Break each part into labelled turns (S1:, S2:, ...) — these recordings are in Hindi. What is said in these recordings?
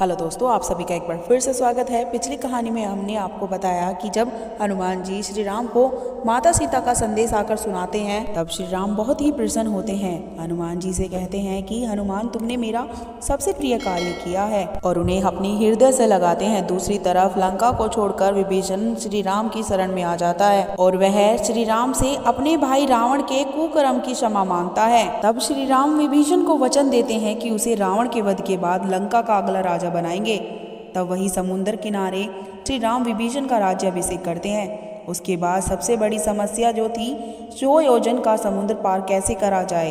S1: हेलो दोस्तों, आप सभी का एक बार फिर से स्वागत है। पिछली कहानी में हमने आपको बताया कि जब हनुमान जी श्री राम को माता सीता का संदेश आकर सुनाते हैं, तब श्री राम बहुत ही प्रसन्न होते हैं। हनुमान जी से कहते हैं कि हनुमान, तुमने मेरा सबसे प्रिय कार्य किया है, और उन्हें अपनी हृदय से लगाते हैं। दूसरी तरफ लंका को छोड़कर विभीषण श्री राम की शरण में आ जाता है और वह श्री राम से अपने भाई रावण के कुकर्म की क्षमा मांगता है। तब श्री राम विभीषण को वचन देते हैं कि उसे रावण के वध के बाद लंका का अगला राजा बनाएंगे। तब वही समुद्र किनारे श्री राम विभीषण का राज्याभिषेक करते हैं। उसके बाद सबसे बड़ी समस्या जो थी, 100 योजन का समुद्र पार कैसे करा जाए,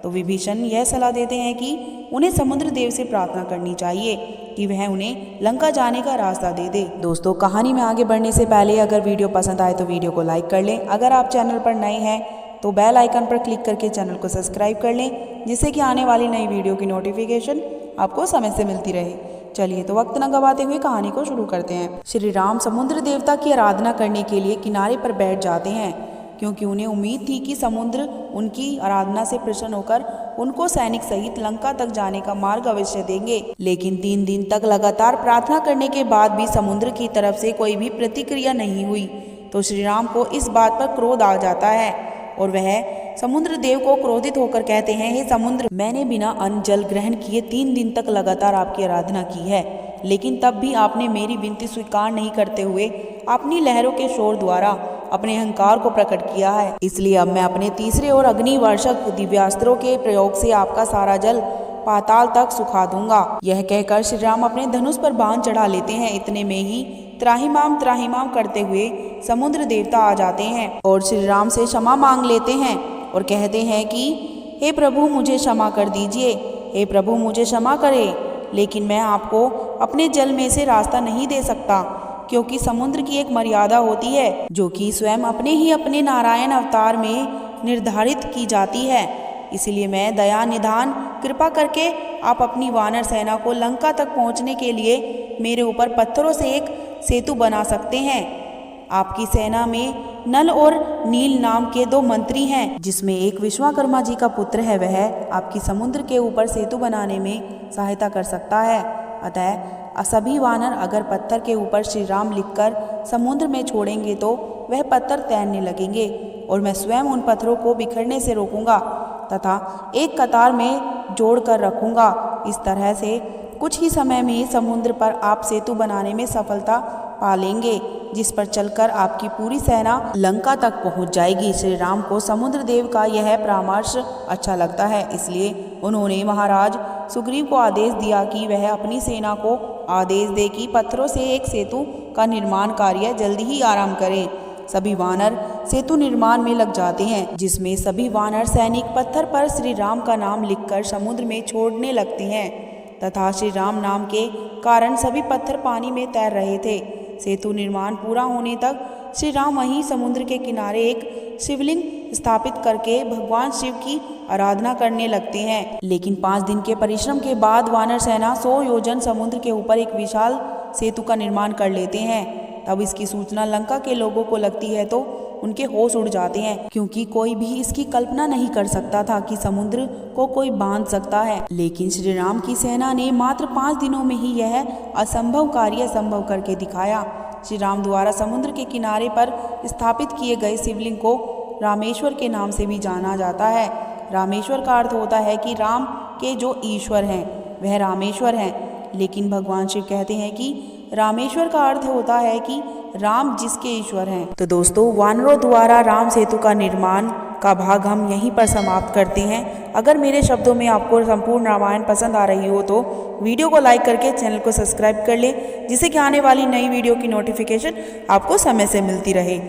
S1: तो विभीषण यह सलाह देते हैं कि उन्हें समुद्र देव से प्रार्थना करनी चाहिए कि वह उन्हें लंका जाने का रास्ता दे दे। दोस्तों, कहानी में आगे बढ़ने से पहले अगर वीडियो पसंद आए तो वीडियो को लाइक कर लें। अगर आप चैनल पर नए हैं तो बेल आइकन पर क्लिक करके चैनल को सब्सक्राइब कर लें, जिससे कि आने वाली नई वीडियो की नोटिफिकेशन आपको समय से मिलती रहे। चलिए तो वक्त न गवाते हुए कहानी को शुरू करते हैं। श्री राम समुद्र देवता की आराधना करने के लिए किनारे पर बैठ जाते हैं, क्योंकि उन्हें उम्मीद थी कि समुद्र उनकी आराधना से प्रसन्न होकर उनको सैनिक सहित लंका तक जाने का मार्ग अवश्य देंगे। लेकिन 3 दिन तक लगातार प्रार्थना करने के बाद भी समुद्र की तरफ से कोई भी प्रतिक्रिया नहीं हुई, तो श्री राम को इस बात पर क्रोध आ जाता है और वह समुद्र देव को क्रोधित होकर कहते हैं, हे समुद्र, मैंने बिना अन्न जल ग्रहण किए 3 दिन तक लगातार आपकी आराधना की है, लेकिन तब भी आपने मेरी विनती स्वीकार नहीं करते हुए अपनी लहरों के शोर द्वारा अपने अहंकार को प्रकट किया है। इसलिए अब मैं अपने तीसरे और अग्निवर्षक दिव्यास्त्रों के प्रयोग से आपका सारा जल पाताल तक सुखा दूंगा। यह कहकर श्री राम अपने धनुष पर बाण चढ़ा लेते हैं। इतने में ही त्राहिमाम करते हुए समुद्र देवता आ जाते हैं और श्री राम से क्षमा मांग लेते हैं और कहते हैं कि हे प्रभु, मुझे क्षमा कर दीजिए, हे प्रभु मुझे क्षमा करें, लेकिन मैं आपको अपने जल में से रास्ता नहीं दे सकता, क्योंकि समुद्र की एक मर्यादा होती है जो कि स्वयं अपने नारायण अवतार में निर्धारित की जाती है। इसलिए मैं दया निधान कृपा करके आप अपनी वानर सेना को लंका तक पहुंचने के लिए मेरे ऊपर पत्थरों से एक सेतु बना सकते हैं। आपकी सेना में नल और नील नाम के 2 मंत्री हैं, जिसमें एक विश्वकर्मा जी का पुत्र है। वह आपकी समुद्र के ऊपर सेतु बनाने में सहायता कर सकता है। अतः सभी वानर अगर पत्थर के ऊपर श्री राम लिखकर समुद्र में छोड़ेंगे तो वह पत्थर तैरने लगेंगे और मैं स्वयं उन पत्थरों को बिखरने से रोकूंगा तथा एक कतार में जोड़ कर रखूंगा। इस तरह से कुछ ही समय में समुद्र पर आप सेतु बनाने में सफलता पा लेंगे, जिस पर चलकर आपकी पूरी सेना लंका तक पहुंच जाएगी। श्री राम को समुद्र देव का यह परामर्श अच्छा लगता है, इसलिए उन्होंने महाराज सुग्रीव को आदेश दिया कि वह अपनी सेना को आदेश दे कि पत्थरों से एक सेतु का निर्माण कार्य जल्दी ही आरंभ करे। सभी वानर सेतु निर्माण में लग जाते हैं, जिसमें सभी वानर सैनिक पत्थर पर श्री राम का नाम लिखकर समुद्र में छोड़ने लगते हैं तथा श्री राम नाम के कारण सभी पत्थर पानी में तैर रहे थे। सेतु निर्माण पूरा होने तक श्री राम वहीं समुद्र के किनारे एक शिवलिंग स्थापित करके भगवान शिव की आराधना करने लगते हैं। लेकिन 5 दिन के परिश्रम के बाद वानर सेना 100 योजन समुद्र के ऊपर एक विशाल सेतु का निर्माण कर लेते हैं। तब इसकी सूचना लंका के लोगों को लगती है तो उनके होश उड़ जाते हैं, क्योंकि कोई भी इसकी कल्पना नहीं कर सकता था कि समुद्र को कोई बांध सकता है। लेकिन श्री राम की सेना ने मात्र 5 दिनों में ही यह असंभव कार्य संभव करके दिखाया। श्री राम द्वारा समुद्र के किनारे पर स्थापित किए गए शिवलिंग को रामेश्वर के नाम से भी जाना जाता है। रामेश्वर का अर्थ होता है कि राम के जो ईश्वर हैं वह रामेश्वर हैं, लेकिन भगवान शिव कहते हैं कि रामेश्वर का अर्थ होता है कि राम जिसके ईश्वर हैं। तो दोस्तों, वानरों द्वारा राम सेतु का निर्माण का भाग हम यहीं पर समाप्त करते हैं। अगर मेरे शब्दों में आपको संपूर्ण रामायण पसंद आ रही हो तो वीडियो को लाइक करके चैनल को सब्सक्राइब कर ले, जिससे कि आने वाली नई वीडियो की नोटिफिकेशन आपको समय से मिलती रहे।